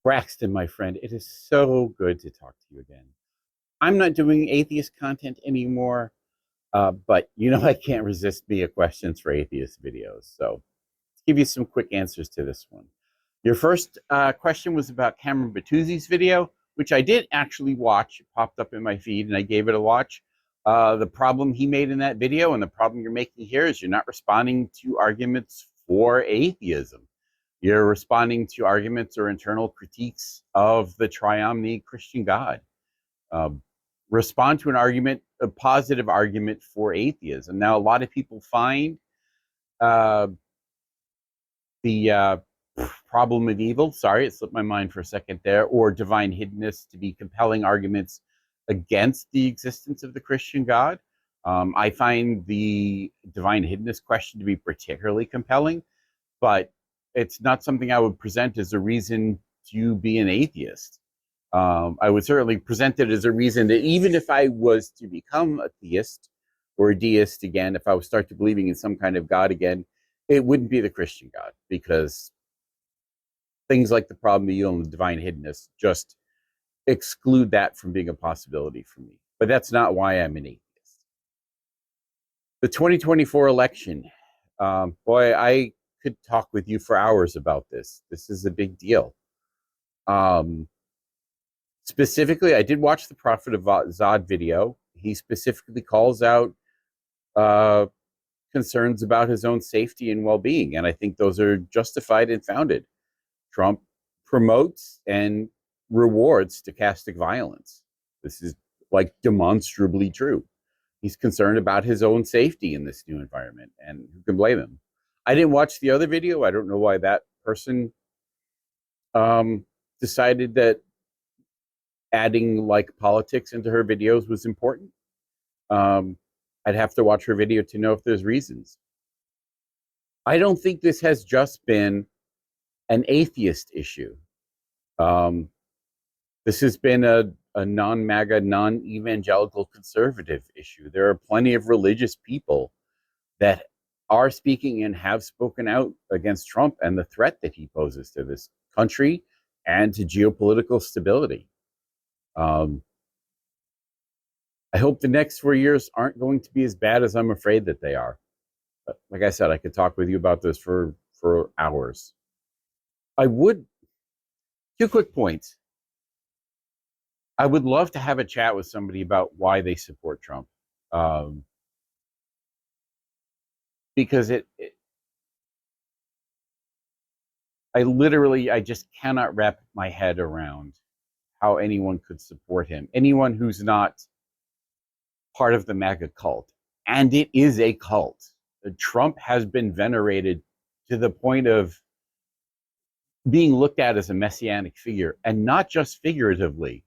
Braxton, my friend, it is so good to talk to you again. I'm not doing atheist content anymore, but I can't resist me a questions for atheist videos. So let's give you some quick answers to this one. Your first question was about Cameron Batuzzi's video, which I did actually watch. It popped up in my feed and I gave it a watch. The problem he made in that video and the problem you're making here is you're not responding to arguments for atheism. You're responding to arguments or internal critiques of the triomni Christian God. Um, Respond to an argument, a positive argument for atheism. Now, a lot of people find uh, the problem of evil, sorry, it slipped my mind for a second there, or divine hiddenness to be compelling arguments against the existence of the Christian God. I find the divine hiddenness question to be particularly compelling, but it's not something I would present as a reason to be an atheist. I would certainly present it as a reason that even if I was to become a theist or a deist again, if I would start to believing in some kind of God again, it wouldn't be the Christian God, because things like the problem of evil and the divine hiddenness just exclude that from being a possibility for me. But that's not why I'm an atheist. The 2024 election, boy, I could talk with you for hours about this. This is a big deal. Specifically, I did watch the Prophet of Zod video. He specifically calls out concerns about his own safety and well-being, and I think those are justified and founded. Trump promotes and rewards stochastic violence. This is like demonstrably true. He's concerned about his own safety in this new environment, and who can blame him? I didn't watch the other video. I don't know why that person decided that adding like politics into her videos was important. I'd have to watch her video to know if there's reasons. I don't think this has just been an atheist issue. This has been a non-MAGA, non-evangelical conservative issue. There are plenty of religious people that are speaking and have spoken out against Trump and the threat that he poses to this country and to geopolitical stability. I hope the next 4 years aren't going to be as bad as I'm afraid that they are. But like I said, I could talk with you about this for hours. I would, two quick points. I would love to have a chat with somebody about why they support Trump. Because I just cannot wrap my head around how anyone could support him. Anyone who's not part of the MAGA cult. And it is a cult. Trump has been venerated to the point of being looked at as a messianic figure, and not just figuratively,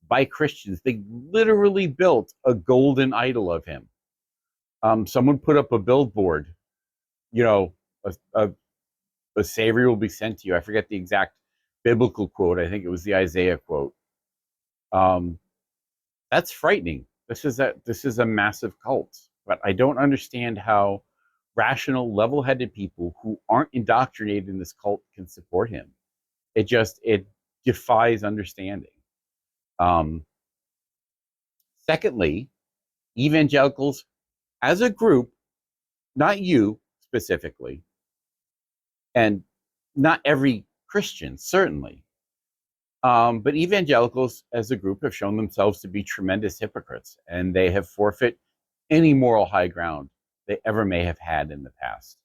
by Christians. They literally built a golden idol of him. Someone put up a billboard, a savior will be sent to you. I forget the exact biblical quote. I think it was the Isaiah quote. That's frightening. This is a massive cult, but I don't understand how rational, level-headed people who aren't indoctrinated in this cult can support him. It defies understanding. Secondly, evangelicals as a group, not you specifically, and not every Christian, certainly, but evangelicals as a group have shown themselves to be tremendous hypocrites, and they have forfeit any moral high ground they ever may have had in the past.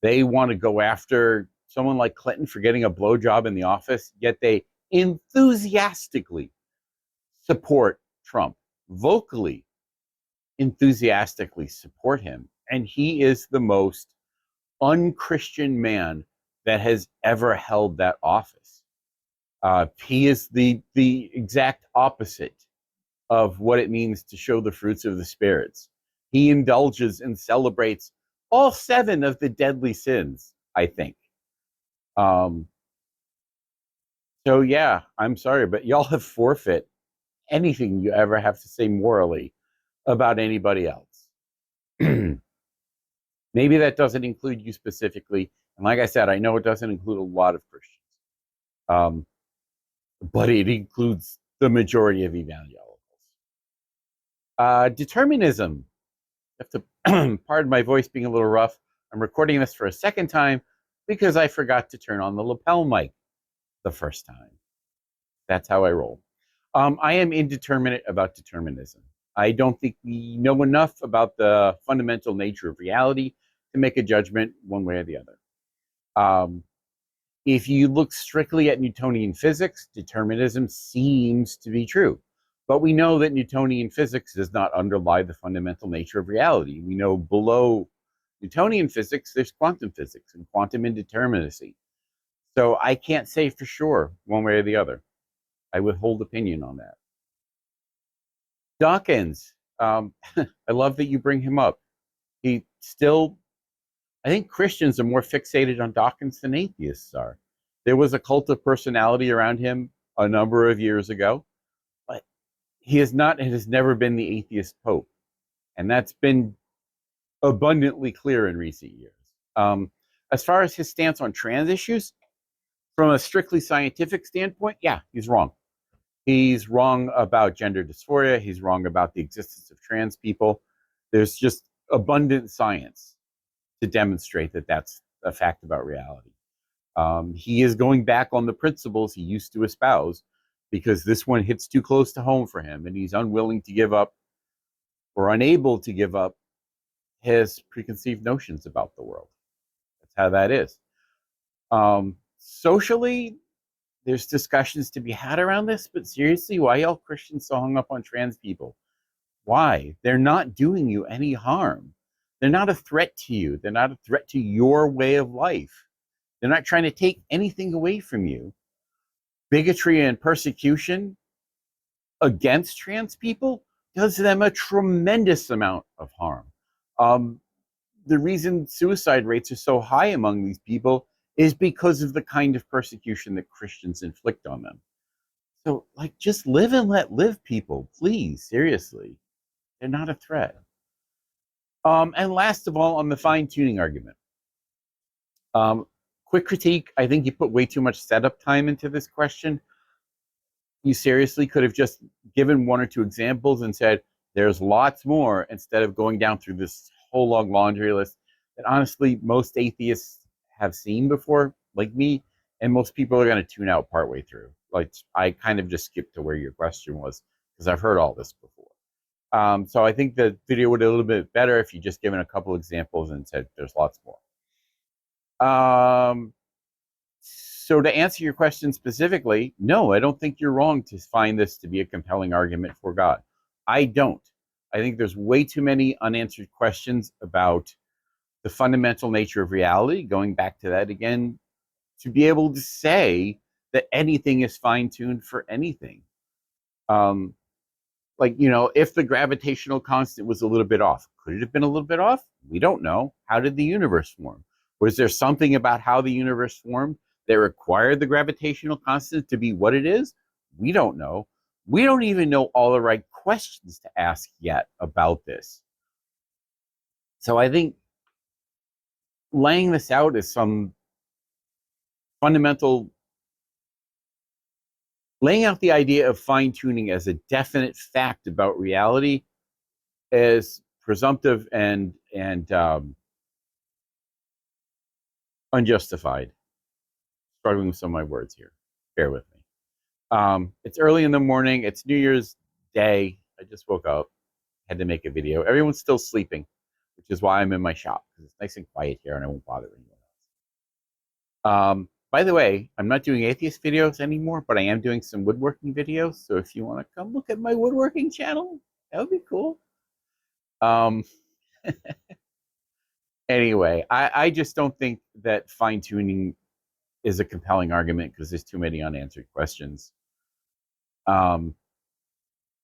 They want to go after someone like Clinton for getting a blowjob in the office, yet they enthusiastically support Trump, vocally, enthusiastically support him. And he is the most unchristian man that has ever held that office. He is the exact opposite of what it means to show the fruits of the spirits. He indulges and celebrates all 7 of the deadly sins, I think. So yeah, I'm sorry, but y'all have forfeit anything you ever have to say morally about anybody else. Maybe that doesn't include you specifically. And like I said, I know it doesn't include a lot of Christians. Um, but it includes the majority of evangelicals. Determinism. I have to pardon my voice being a little rough. I'm recording this for a second time because I forgot to turn on the lapel mic the first time. That's how I roll. I am indeterminate about determinism. I don't think we know enough about the fundamental nature of reality to make a judgment one way or the other. If you look strictly at Newtonian physics, determinism seems to be true. But we know that Newtonian physics does not underlie the fundamental nature of reality. We know below Newtonian physics, there's quantum physics and quantum indeterminacy. So I can't say for sure one way or the other. I withhold opinion on that. Dawkins, I love that you bring him up. He still, I think Christians are more fixated on Dawkins than atheists are. There was a cult of personality around him a number of years ago, but he is not and has never been the atheist pope. And that's been abundantly clear in recent years. As far as his stance on trans issues, from a strictly scientific standpoint, yeah, he's wrong. He's wrong about gender dysphoria. He's wrong about the existence of trans people. There's just abundant science to demonstrate that that's a fact about reality. He is going back on the principles he used to espouse because this one hits too close to home for him, and he's unwilling to give up or unable to give up his preconceived notions about the world. That's how that is. Socially, there's discussions to be had around this, but seriously, why are all Christians so hung up on trans people? Why? They're not doing you any harm. They're not a threat to you. They're not a threat to your way of life. They're not trying to take anything away from you. Bigotry and persecution against trans people does them a tremendous amount of harm. The reason suicide rates are so high among these people is because of the kind of persecution that Christians inflict on them. So, like, just live and let live, people, please, seriously. They're not a threat. And last of all, on the fine-tuning argument. Quick critique, I think you put way too much setup time into this question. You seriously could have just given one or two examples and said, there's lots more, instead of going down through this whole long laundry list that honestly most atheists have seen before, like me, and most people are going to tune out partway through. Like, I kind of just skipped to where your question was because I've heard all this before. So I think the video would be a little bit better if you just given a couple examples and said there's lots more. So to answer your question specifically, no, I don't think you're wrong to find this to be a compelling argument for God. I don't. I think there's way too many unanswered questions about the fundamental nature of reality, going back to that again, to be able to say that anything is fine-tuned for anything. Like, you know, if the gravitational constant was a little bit off, could it have been a little bit off? We don't know. How did the universe form? Was there something about how the universe formed that required the gravitational constant to be what it is? We don't know. We don't even know all the right questions to ask yet about this. So I think laying this out as some fundamental, laying out the idea of fine-tuning as a definite fact about reality is presumptive and unjustified. Struggling with some of my words here. Bear with me. It's early in the morning. It's New Year's Day. I just woke up. Had to make a video. Everyone's still sleeping, which is why I'm in my shop, because it's nice and quiet here and I won't bother anyone else. By the way, I'm not doing atheist videos anymore, but I am doing some woodworking videos. So if you want to come look at my woodworking channel, that would be cool. Anyway, I just don't think that fine-tuning is a compelling argument because there's too many unanswered questions. One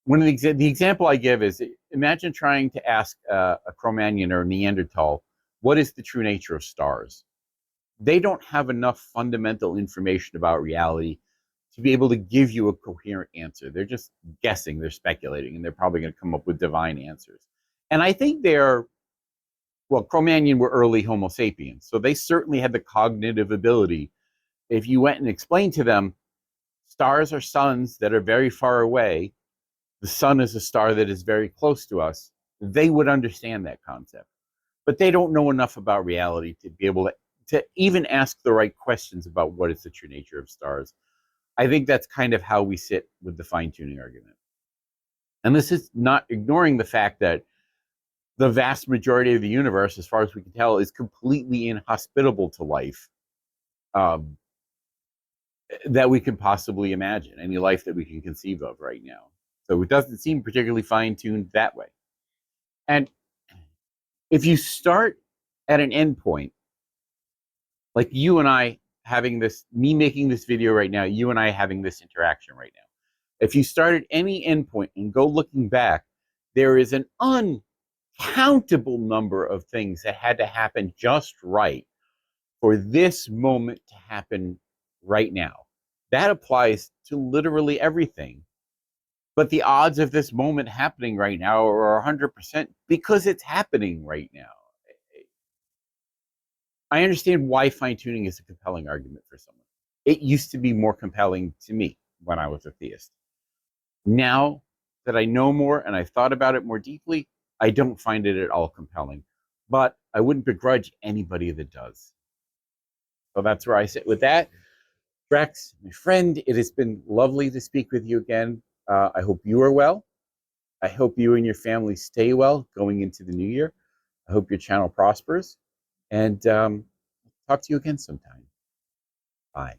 of the example I give is, imagine trying to ask a Cro-Magnon or a Neanderthal, what is the true nature of stars? They don't have enough fundamental information about reality to be able to give you a coherent answer. They're just guessing, they're speculating, and they're probably going to come up with divine answers. And I think Cro-Magnon were early Homo sapiens, so they certainly had the cognitive ability. If you went and explained to them, stars are suns that are very far away, the sun is a star that is very close to us, they would understand that concept. But they don't know enough about reality to be able to even ask the right questions about what is the true nature of stars. I think that's kind of how we sit with the fine-tuning argument. And this is not ignoring the fact that the vast majority of the universe, as far as we can tell, is completely inhospitable to life um, that we can possibly imagine, any life that we can conceive of right now. So it doesn't seem particularly fine-tuned that way. And if you start at an endpoint, like you and I having this, me making this video right now, you and I having this interaction right now. If you start at any endpoint and go looking back, there is an uncountable number of things that had to happen just right for this moment to happen right now. That applies to literally everything. But the odds of this moment happening right now are 100% because it's happening right now. I understand why fine-tuning is a compelling argument for someone. It used to be more compelling to me when I was a theist. Now that I know more and I've thought about it more deeply, I don't find it at all compelling. But I wouldn't begrudge anybody that does. So that's where I sit with that. Drax, my friend, it has been lovely to speak with you again. I hope you are well. I hope you and your family stay well going into the new year. I hope your channel prospers. And talk to you again sometime. Bye.